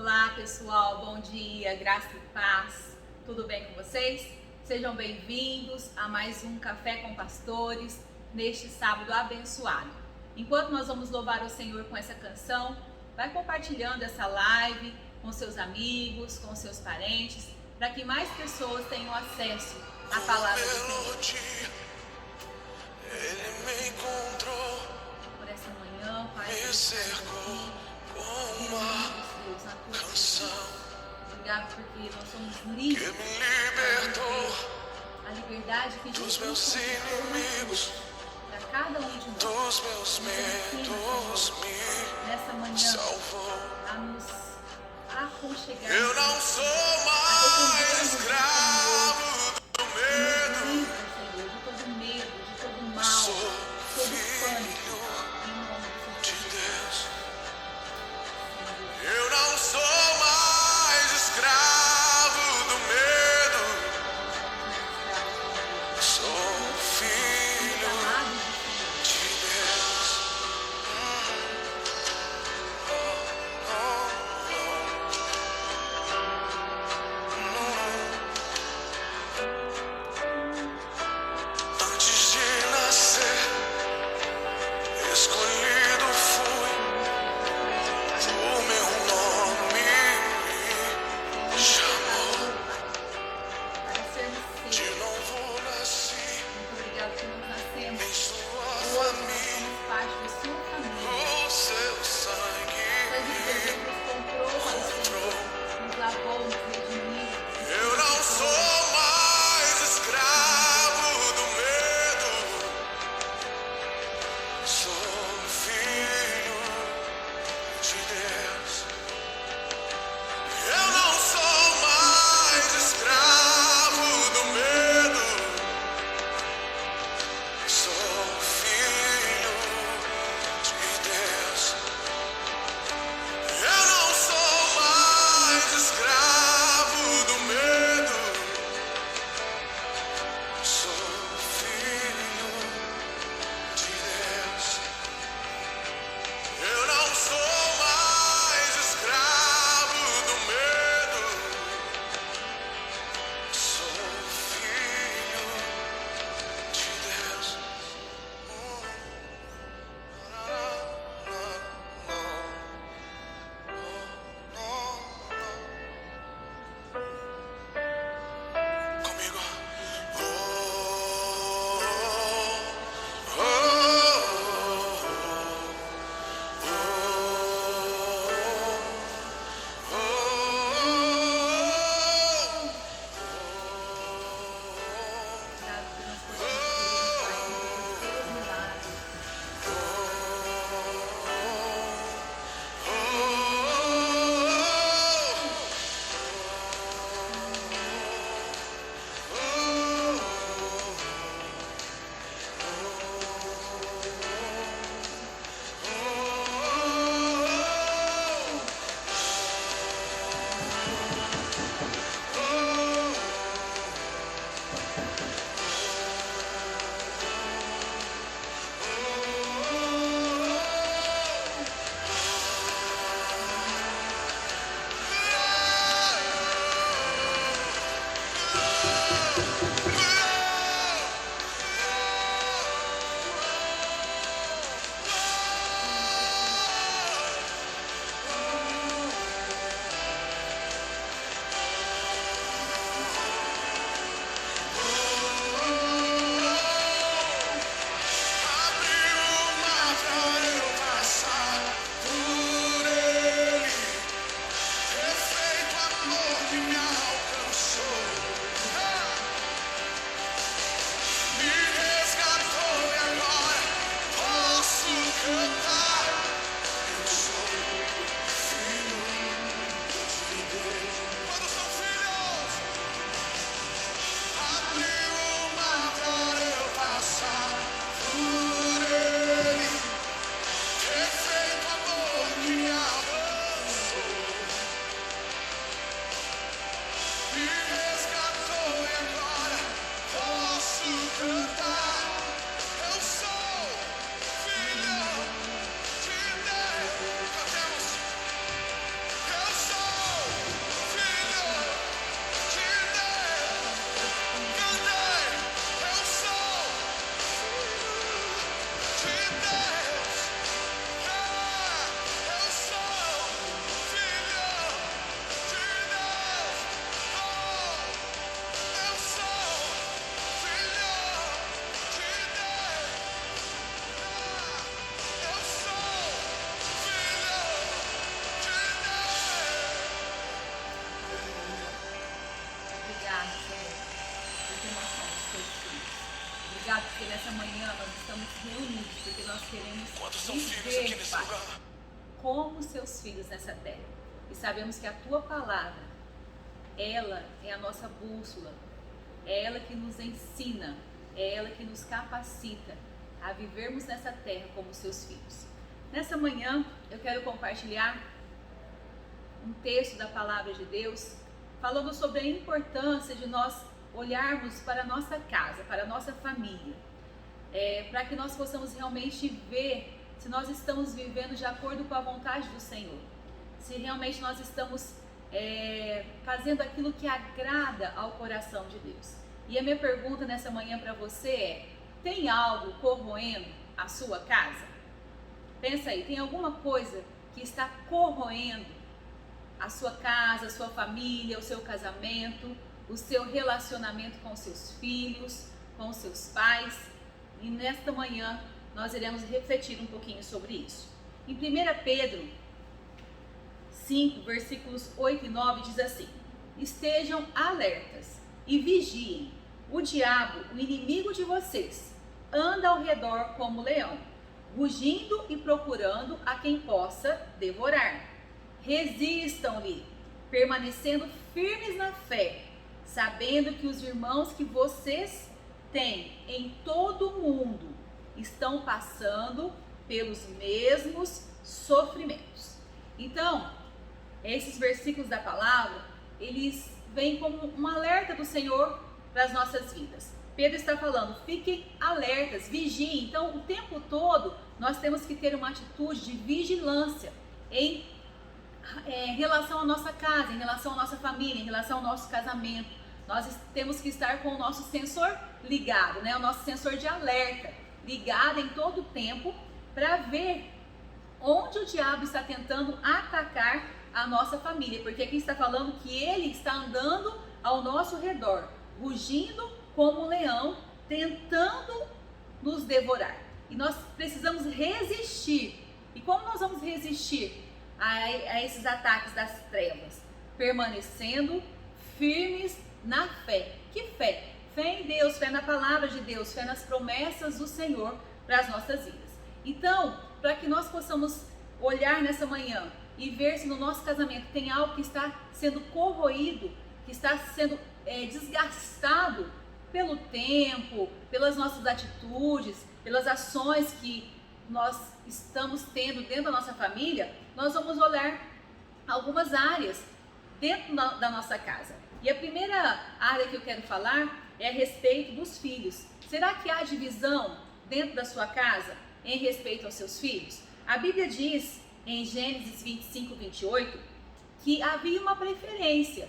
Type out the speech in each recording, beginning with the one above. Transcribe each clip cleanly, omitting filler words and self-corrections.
Olá pessoal, bom dia, graça e paz, tudo bem com vocês? Sejam bem-vindos a mais um Café com Pastores, neste sábado abençoado. Enquanto nós vamos louvar o Senhor com essa canção, vai compartilhando essa live com seus amigos, com seus parentes, para que mais pessoas tenham acesso à palavra do Senhor. Ele me encontrou, Por essa manhã, Pai, me cercou com uma canção obrigado porque nós somos que livres me libertou a liberdade que dos Jesus meus inimigos, para cada um de nós. dos meus medos, me Nessa manhã, salvou. a nos aconchegar. Eu não sou mais escravo do medo, Senhor, de todo medo, de todo mal, sou todo filho pânico, em nome do de Senhor. Deus. Eu não sou mais escravo do medo, sou filho de Deus. porque nessa manhã nós estamos reunidos, porque nós queremos Quantos são filhos aqui nesse Pai, lugar? como seus filhos nessa terra. E sabemos que a Tua Palavra, ela é a nossa bússola, é ela que nos ensina, é ela que nos capacita a vivermos nessa terra como seus filhos. Nessa manhã eu quero compartilhar um texto da Palavra de Deus, falando sobre a importância de nós olharmos para a nossa casa, para a nossa família, para que nós possamos realmente ver se nós estamos vivendo de acordo com a vontade do Senhor, se realmente nós estamos fazendo aquilo que agrada ao coração de Deus. E a minha pergunta nessa manhã para você é: tem algo corroendo a sua casa? Pensa aí, tem alguma coisa que está corroendo a sua casa, a sua família, o seu casamento, o seu relacionamento com seus filhos, com seus pais? E nesta manhã nós iremos refletir um pouquinho sobre isso. Em 1 Pedro 5, versículos 8 e 9 diz assim: estejam alertas e vigiem. O diabo, o inimigo de vocês, anda ao redor como leão, rugindo e procurando a quem possa devorar. Resistam-lhe, permanecendo firmes na fé, sabendo que os irmãos que vocês têm em todo o mundo estão passando pelos mesmos sofrimentos. Então, esses versículos da palavra, eles vêm como um alerta do Senhor para as nossas vidas. Pedro está falando, fiquem alertas, vigiem. Então, o tempo todo, nós temos que ter uma atitude de vigilância em relação à nossa casa, em relação à nossa família, em relação ao nosso casamento. Nós temos que estar com o nosso sensor ligado, né? O nosso sensor de alerta ligado em todo o tempo para ver onde o diabo está tentando atacar a nossa família, porque aqui está falando que ele está andando ao nosso redor, rugindo como um leão, tentando nos devorar. E nós precisamos resistir. E como nós vamos resistir a esses ataques das trevas? Permanecendo firmes na fé. Que fé? Fé em Deus, fé na palavra de Deus, fé nas promessas do Senhor para as nossas vidas. Então, para que nós possamos olhar nessa manhã e ver se no nosso casamento tem algo que está sendo corroído, que está sendo desgastado pelo tempo, pelas nossas atitudes, pelas ações que nós estamos tendo dentro da nossa família, nós vamos olhar algumas áreas dentro da nossa casa. E a primeira área que eu quero falar é a respeito dos filhos. Será que há divisão dentro da sua casa em respeito aos seus filhos? A Bíblia diz em Gênesis 25, 28 que havia uma preferência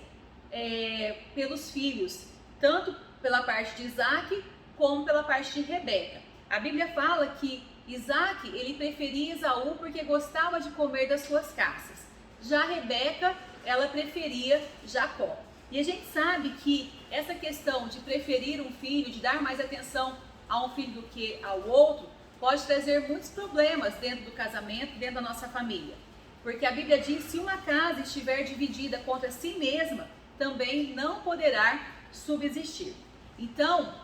pelos filhos, tanto pela parte de Isaac como pela parte de Rebeca. A Bíblia fala que Isaac, ele preferia Esaú porque gostava de comer das suas caças. Já Rebeca, ela preferia Jacó. E a gente sabe que essa questão de preferir um filho, de dar mais atenção a um filho do que ao outro, pode trazer muitos problemas dentro do casamento, dentro da nossa família. Porque a Bíblia diz que se uma casa estiver dividida contra si mesma, também não poderá subsistir. Então,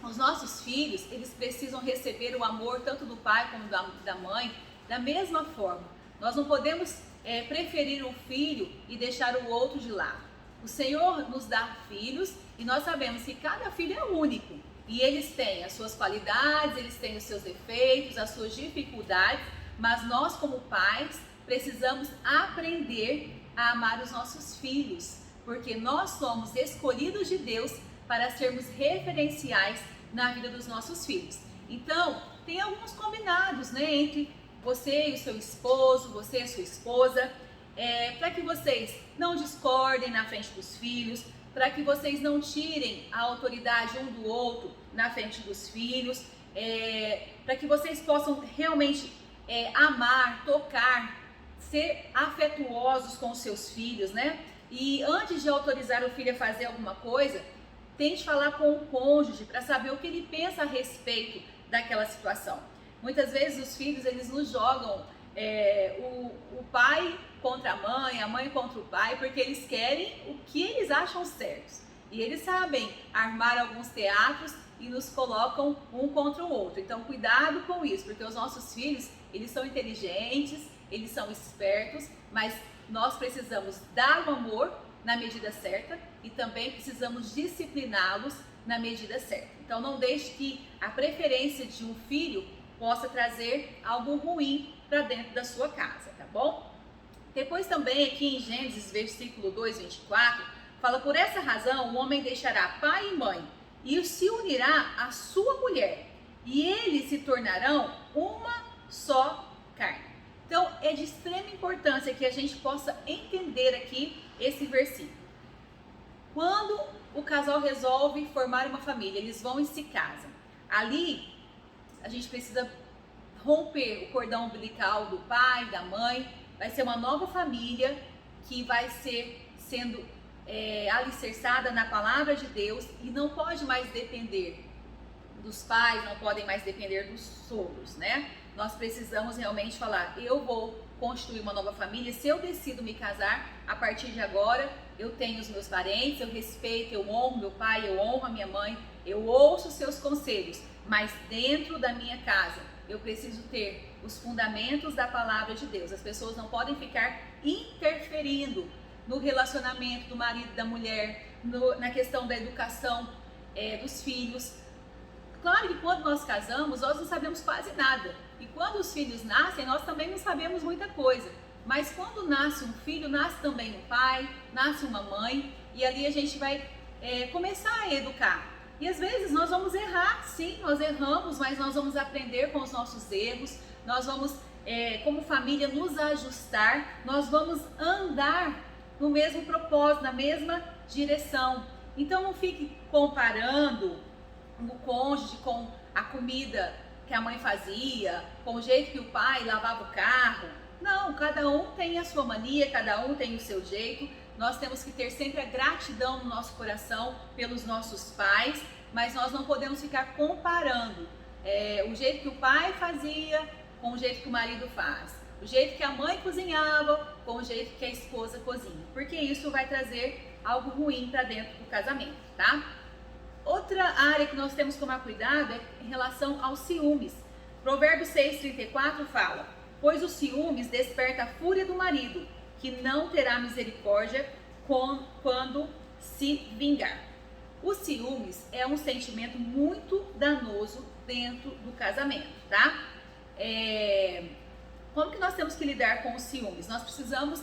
os nossos filhos, eles precisam receber o amor tanto do pai como da mãe, da mesma forma. Nós não podemos preferir um filho e deixar o outro de lado. O Senhor nos dá filhos e nós sabemos que cada filho é único. E eles têm as suas qualidades, eles têm os seus defeitos, as suas dificuldades, mas nós como pais precisamos aprender a amar os nossos filhos, porque nós somos escolhidos de Deus para sermos referenciais na vida dos nossos filhos. Então, tem alguns combinados, né, entre você e o seu esposo, você e a sua esposa, para que vocês não discordem na frente dos filhos, para que vocês não tirem a autoridade um do outro na frente dos filhos, para que vocês possam realmente amar, tocar, ser afetuosos com os seus filhos, né? E antes de autorizar o filho a fazer alguma coisa, tente falar com o cônjuge para saber o que ele pensa a respeito daquela situação. Muitas vezes os filhos, eles nos jogam o pai contra a mãe contra o pai, porque eles querem o que eles acham certos. E eles sabem armar alguns teatros e nos colocam um contra o outro. Então, cuidado com isso, porque os nossos filhos, eles são inteligentes, eles são espertos, mas nós precisamos dar o amor na medida certa e também precisamos discipliná-los na medida certa. Então, não deixe que a preferência de um filho possa trazer algo ruim para dentro da sua casa, tá bom? Depois também aqui em Gênesis, versículo 2, 24, fala: por essa razão o homem deixará pai e mãe e se unirá à sua mulher e eles se tornarão uma só carne. Então é de extrema importância que a gente possa entender aqui esse versículo. Quando o casal resolve formar uma família, eles vão e se casam. Ali a gente precisa romper o cordão umbilical do pai, da mãe. Vai ser uma nova família que vai ser sendo alicerçada na palavra de Deus e não pode mais depender dos pais, não podem mais depender dos sogros, né? Nós precisamos realmente falar: eu vou construir uma nova família. Se eu decido me casar, a partir de agora eu tenho os meus parentes, eu respeito, eu honro meu pai, eu honro a minha mãe, eu ouço os seus conselhos, mas dentro da minha casa eu preciso ter os fundamentos da palavra de Deus. As pessoas não podem ficar interferindo no relacionamento do marido e da mulher, na questão da educação dos filhos. Claro que quando nós casamos, nós não sabemos quase nada. E quando os filhos nascem, nós também não sabemos muita coisa. Mas quando nasce um filho, nasce também um pai, nasce uma mãe, e ali a gente vai começar a educar. E às vezes nós vamos errar, sim, nós erramos, mas nós vamos aprender com os nossos erros, nós vamos, como família, nos ajustar, nós vamos andar no mesmo propósito, na mesma direção. Então não fique comparando o cônjuge com a comida que a mãe fazia, com o jeito que o pai lavava o carro. Não, cada um tem a sua mania, cada um tem o seu jeito. Nós temos que ter sempre a gratidão no nosso coração pelos nossos pais, mas nós não podemos ficar comparando o jeito que o pai fazia com o jeito que o marido faz, o jeito que a mãe cozinhava com o jeito que a esposa cozinha, porque isso vai trazer algo ruim para dentro do casamento, tá? Outra área que nós temos que tomar cuidado é em relação aos ciúmes. Provérbios 6,34 fala: pois os ciúmes desperta a fúria do marido, que não terá misericórdia quando se vingar. Os ciúmes é um sentimento muito danoso dentro do casamento, tá? Como que nós temos que lidar com os ciúmes? Nós precisamos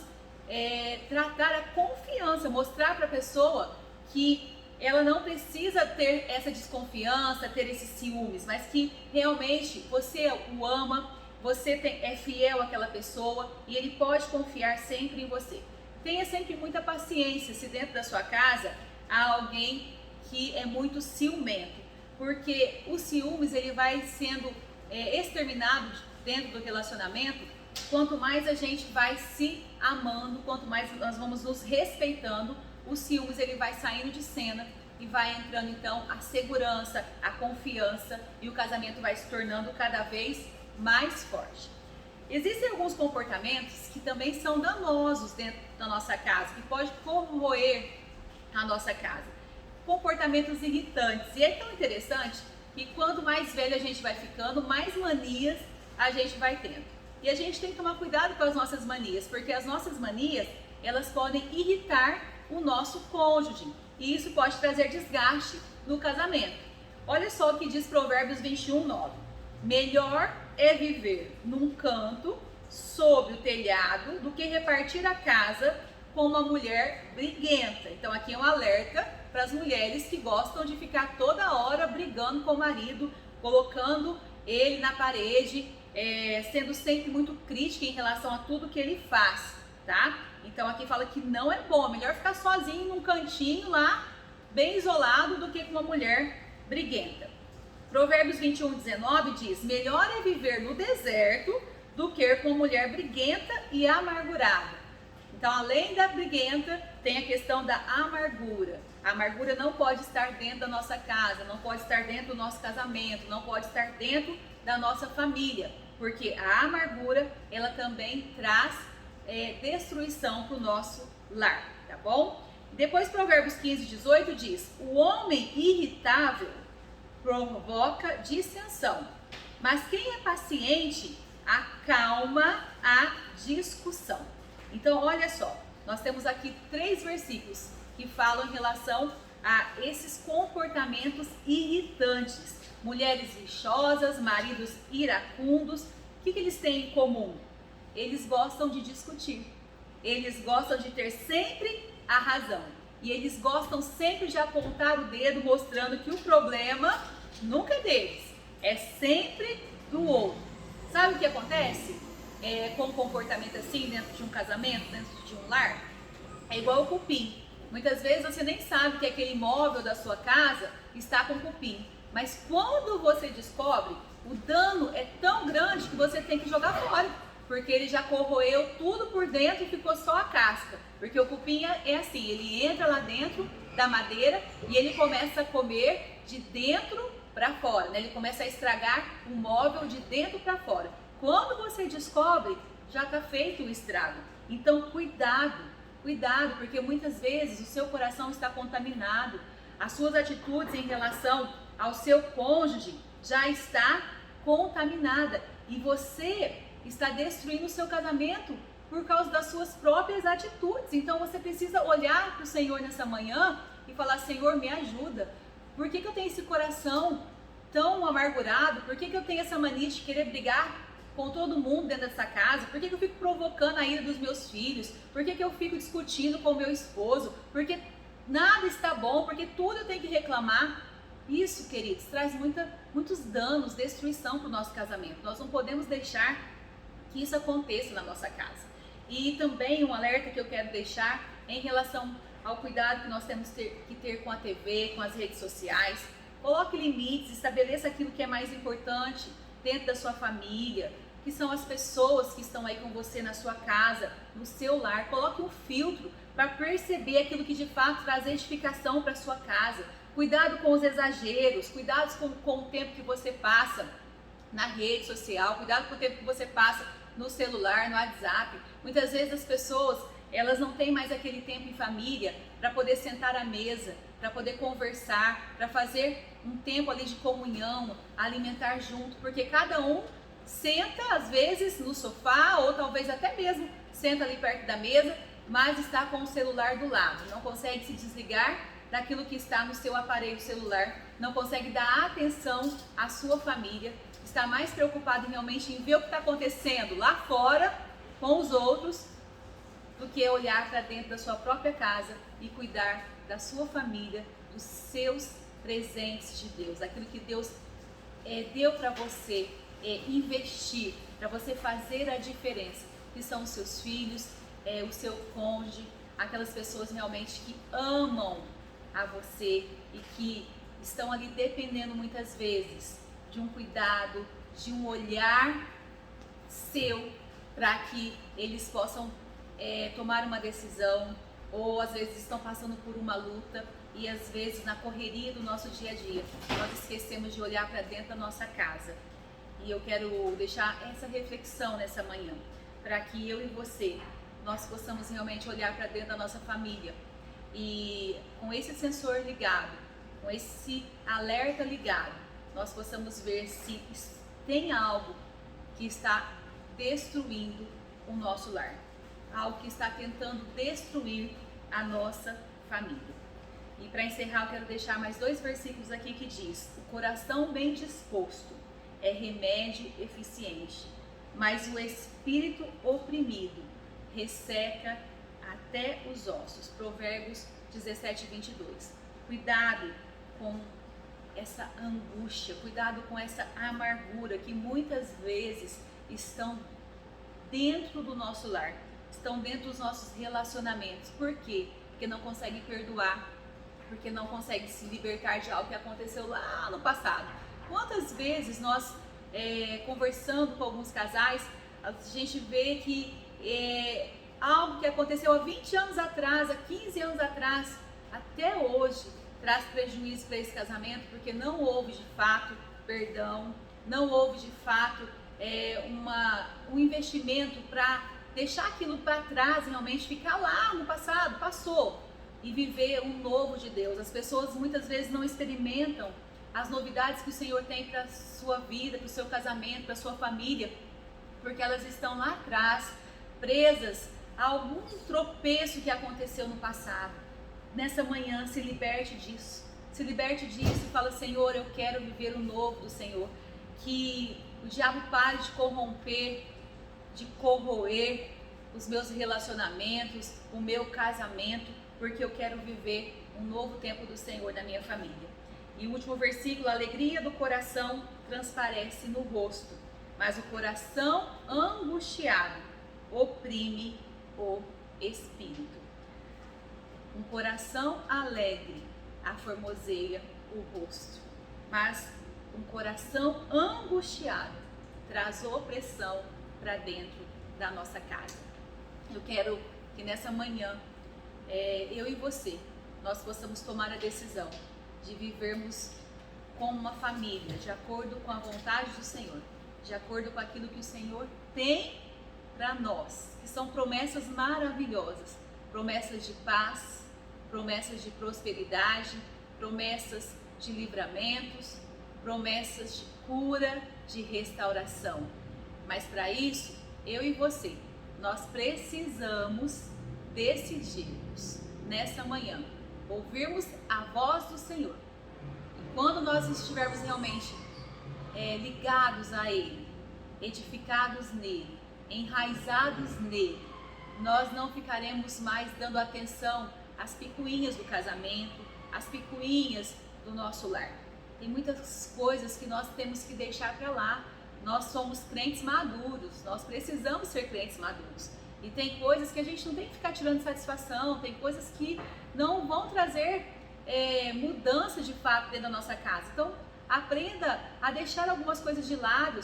tratar a confiança, mostrar para a pessoa que ela não precisa ter essa desconfiança, ter esses ciúmes, mas que realmente você o ama, você é fiel àquela pessoa e ele pode confiar sempre em você. Tenha sempre muita paciência se dentro da sua casa há alguém que é muito ciumento, porque os ciúmes ele vai sendo exterminado dentro do relacionamento quanto mais a gente vai se amando, quanto mais nós vamos nos respeitando. O ciúmes ele vai saindo de cena e vai entrando então a segurança, a confiança, e o casamento vai se tornando cada vez mais forte. Existem alguns comportamentos que também são danosos dentro da nossa casa, que pode corroer a nossa casa. Comportamentos irritantes. E é tão interessante que quanto mais velho a gente vai ficando, mais manias a gente vai tendo. E a gente tem que tomar cuidado com as nossas manias, porque as nossas manias, elas podem irritar o nosso cônjuge, e isso pode trazer desgaste no casamento. Olha só o que diz Provérbios 21:9. Melhor é viver num canto, sob o telhado, do que repartir a casa com uma mulher briguenta. Então aqui é um alerta para as mulheres que gostam de ficar toda hora brigando com o marido, colocando ele na parede, sendo sempre muito crítica em relação a tudo que ele faz, tá? Então aqui fala que não é bom, é melhor ficar sozinho num cantinho lá, bem isolado, do que com uma mulher briguenta. Provérbios 21:19 diz: melhor é viver no deserto do que com uma mulher briguenta e amargurada. Então, além da briguenta, tem a questão da amargura. A amargura não pode estar dentro da nossa casa, não pode estar dentro do nosso casamento, não pode estar dentro da nossa família, porque a amargura, ela também traz destruição para o nosso lar, tá bom? Depois Provérbios 15:18 diz: o homem irritável provoca dissensão, mas quem é paciente acalma a discussão. Então, olha só, nós temos aqui 3 versículos que falam em relação a esses comportamentos irritantes. Mulheres rixosas, maridos iracundos. O que eles têm em comum? Eles gostam de discutir. Eles gostam de ter sempre a razão. E eles gostam sempre de apontar o dedo, mostrando que o problema nunca é deles, é sempre do outro. Sabe o que acontece com um comportamento assim dentro de um casamento, dentro de um lar? É igual o cupim. Muitas vezes você nem sabe que aquele imóvel da sua casa está com cupim. Mas quando você descobre, o dano é tão grande que você tem que jogar fora. Porque ele já corroeu tudo por dentro e ficou só a casca. Porque o cupim é assim, ele entra lá dentro da madeira e ele começa a comer de dentro para fora, né? Ele começa a estragar o móvel de dentro para fora. Quando você descobre, já está feito o estrago. Então cuidado, porque muitas vezes o seu coração está contaminado. As suas atitudes em relação ao seu cônjuge já está contaminada e você está destruindo o seu casamento por causa das suas próprias atitudes. Então você precisa olhar para o Senhor nessa manhã e falar: Senhor, me ajuda. Por que eu tenho esse coração tão amargurado? Por que eu tenho essa mania de querer brigar com todo mundo dentro dessa casa? Por que eu fico provocando a ira dos meus filhos? Por que eu fico discutindo com o meu esposo? Porque nada está bom, porque tudo eu tenho que reclamar. Isso, queridos, traz muitos danos, destruição para o nosso casamento. Nós não podemos deixar que isso aconteça na nossa casa. E também um alerta que eu quero deixar em relação ao cuidado que nós temos que ter com a TV, com as redes sociais. Coloque limites, estabeleça aquilo que é mais importante dentro da sua família, que são as pessoas que estão aí com você na sua casa, no seu lar. Coloque um filtro para perceber aquilo que de fato traz edificação para a sua casa. Cuidado com os exageros, cuidado com o tempo que você passa na rede social, cuidado com o tempo que você passa no celular, no WhatsApp. Muitas vezes as pessoas, elas não têm mais aquele tempo em família para poder sentar à mesa, para poder conversar, para fazer um tempo ali de comunhão, alimentar junto, porque cada um senta às vezes no sofá ou talvez até mesmo senta ali perto da mesa, mas está com o celular do lado, não consegue se desligar daquilo que está no seu aparelho celular, não consegue dar atenção à sua família, está mais preocupado realmente em ver o que está acontecendo lá fora com os outros do que olhar para dentro da sua própria casa e cuidar da sua família, dos seus presentes de Deus, aquilo que Deus deu para você investir, para você fazer a diferença, que são os seus filhos, o seu cônjuge, aquelas pessoas realmente que amam a você e que estão ali dependendo muitas vezes de um cuidado, de um olhar seu para que eles possam tomar uma decisão, ou às vezes estão passando por uma luta e às vezes na correria do nosso dia a dia nós esquecemos de olhar para dentro da nossa casa. E eu quero deixar essa reflexão nessa manhã, para que eu e você, nós possamos realmente olhar para dentro da nossa família e com esse sensor ligado, com esse alerta ligado, nós possamos ver se tem algo que está destruindo o nosso lar, algo que está tentando destruir a nossa família. E para encerrar, eu quero deixar mais 2 versículos aqui que diz: o coração bem disposto é remédio eficiente, mas o espírito oprimido resseca até os ossos. Provérbios 17:22. Cuidado com essa angústia, cuidado com essa amargura que muitas vezes estão dentro do nosso lar, estão dentro dos nossos relacionamentos. Por quê? Porque não conseguem perdoar, porque não conseguem se libertar de algo que aconteceu lá no passado. Quantas vezes nós, conversando com alguns casais, a gente vê que algo que aconteceu há 20 anos atrás, há 15 anos atrás, até hoje, traz prejuízo para esse casamento, porque não houve de fato perdão, não houve de fato um investimento para deixar aquilo para trás, realmente ficar lá no passado, passou. e viver um novo de Deus. As pessoas muitas vezes não experimentam as novidades que o Senhor tem para a sua vida, para o seu casamento, para a sua família, porque elas estão lá atrás, presas a algum tropeço que aconteceu no passado. Nessa manhã, se liberte disso. Se liberte disso e fala: Senhor, eu quero viver o novo do Senhor. Que o diabo pare de corromper, de corroer os meus relacionamentos, o meu casamento, porque eu quero viver um novo tempo do Senhor na minha família. E o último versículo: a alegria do coração transparece no rosto, mas o coração angustiado oprime o espírito. Um coração alegre aformoseia o rosto, mas um coração angustiado traz opressão para dentro da nossa casa. Eu quero que nessa manhã, eu e você, nós possamos tomar a decisão de vivermos como uma família, de acordo com a vontade do Senhor, de acordo com aquilo que o Senhor tem para nós, que são promessas maravilhosas, promessas de paz, promessas de prosperidade, promessas de livramentos, promessas de cura, de restauração. Mas para isso, eu e você, nós precisamos decidirmos nessa manhã, ouvirmos a voz do Senhor. E quando nós estivermos realmente ligados a Ele, edificados nele, enraizados nele, nós não ficaremos mais dando atenção às picuinhas do casamento, às picuinhas do nosso lar. Tem muitas coisas que nós temos que deixar para lá. Nós somos crentes maduros, nós precisamos ser crentes maduros. E tem coisas que a gente não tem que ficar tirando satisfação, tem coisas que não vão trazer mudança de fato dentro da nossa casa. Então, aprenda a deixar algumas coisas de lado,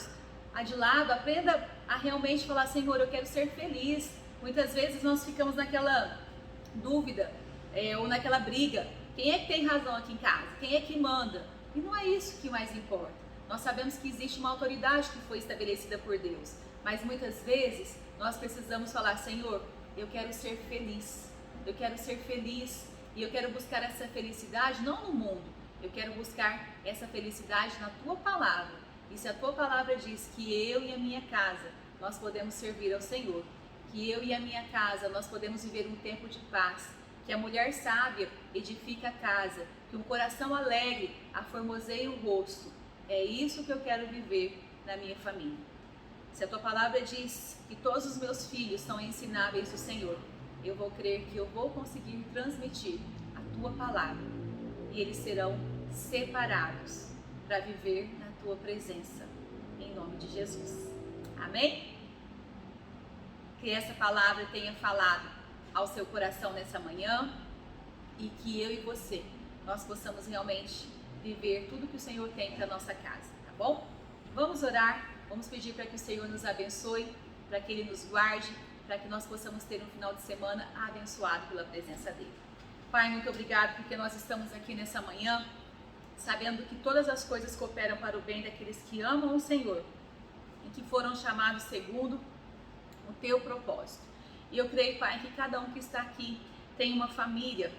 aprenda a realmente falar: Senhor, eu quero ser feliz. Muitas vezes nós ficamos naquela dúvida ou naquela briga: quem é que tem razão aqui em casa? Quem é que manda? E não é isso que mais importa. Nós sabemos que existe uma autoridade que foi estabelecida por Deus, mas muitas vezes nós precisamos falar: Senhor, eu quero ser feliz, eu quero ser feliz e eu quero buscar essa felicidade não no mundo, eu quero buscar essa felicidade na Tua Palavra. E se a Tua Palavra diz que eu e a minha casa nós podemos servir ao Senhor, que eu e a minha casa nós podemos viver um tempo de paz, que a mulher sábia edifica a casa, que um coração alegre aformoseia o rosto, é isso que eu quero viver na minha família. Se a Tua Palavra diz que todos os meus filhos são ensináveis do Senhor, eu vou crer que eu vou conseguir transmitir a Tua Palavra e eles serão separados para viver na Tua presença, em nome de Jesus. Amém? Que essa palavra tenha falado ao seu coração nessa manhã e que eu e você, nós possamos realmente viver tudo que o Senhor tem para a nossa casa, tá bom? Vamos orar, vamos pedir para que o Senhor nos abençoe, para que Ele nos guarde, para que nós possamos ter um final de semana abençoado pela presença dEle. Pai, muito obrigado porque nós estamos aqui nessa manhã, sabendo que todas as coisas cooperam para o bem daqueles que amam o Senhor e que foram chamados segundo o Teu propósito. E eu creio, Pai, que cada um que está aqui tem uma família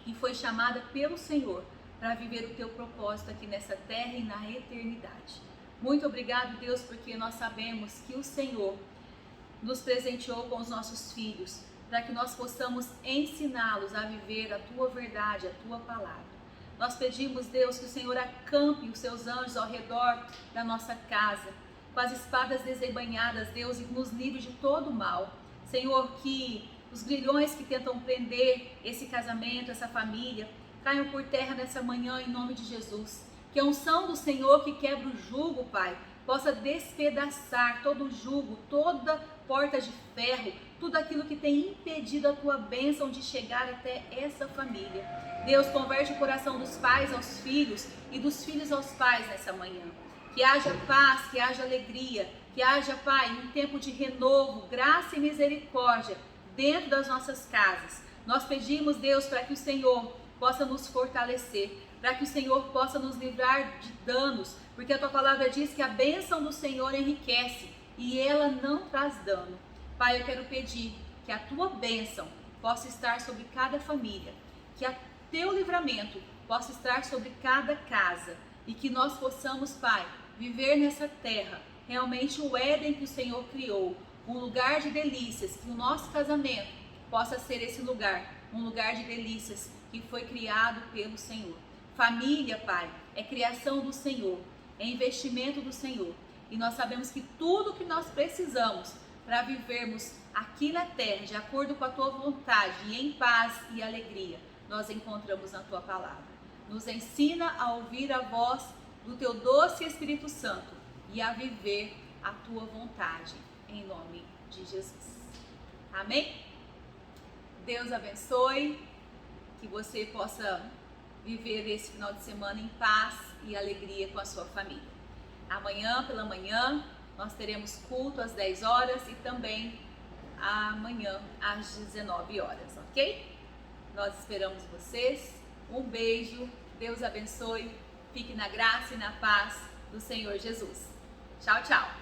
que foi chamada pelo Senhor para viver o Teu propósito aqui nessa terra e na eternidade. Muito obrigado, Deus, porque nós sabemos que o Senhor nos presenteou com os nossos filhos, para que nós possamos ensiná-los a viver a Tua verdade, a Tua palavra. Nós pedimos, Deus, que o Senhor acampe os Seus anjos ao redor da nossa casa, com as espadas desembainhadas, Deus, e nos livre de todo o mal. Senhor, que os grilhões que tentam prender esse casamento, essa família, caiam por terra nessa manhã em nome de Jesus. Que a unção do Senhor que quebra o jugo, Pai, possa despedaçar todo o jugo, toda porta de ferro, tudo aquilo que tem impedido a Tua bênção de chegar até essa família. Deus, converte o coração dos pais aos filhos e dos filhos aos pais nessa manhã. Que haja paz, que haja alegria, que haja, Pai, um tempo de renovo, graça e misericórdia dentro das nossas casas. Nós pedimos, Deus, para que o Senhor possa nos fortalecer, para que o Senhor possa nos livrar de danos, porque a Tua Palavra diz que a bênção do Senhor enriquece e ela não traz dano. Pai, eu quero pedir que a Tua bênção possa estar sobre cada família, que o teu livramento possa estar sobre cada casa e que nós possamos, Pai, viver nessa terra realmente o Éden que o Senhor criou, um lugar de delícias, que o nosso casamento possa ser esse lugar, um lugar de delícias que foi criado pelo Senhor. Família, Pai, é criação do Senhor, é investimento do Senhor. E nós sabemos que tudo que nós precisamos para vivermos aqui na terra, de acordo com a Tua vontade, e em paz e alegria, nós encontramos na Tua palavra. Nos ensina a ouvir a voz do Teu doce Espírito Santo e a viver a Tua vontade, em nome de Jesus. Amém? Deus abençoe, que você possa viver esse final de semana em paz e alegria com a sua família. Amanhã, pela manhã, nós teremos culto às 10 horas e também amanhã às 19 horas, ok? Nós esperamos vocês. Um beijo, Deus abençoe, fique na graça e na paz do Senhor Jesus. Tchau, tchau!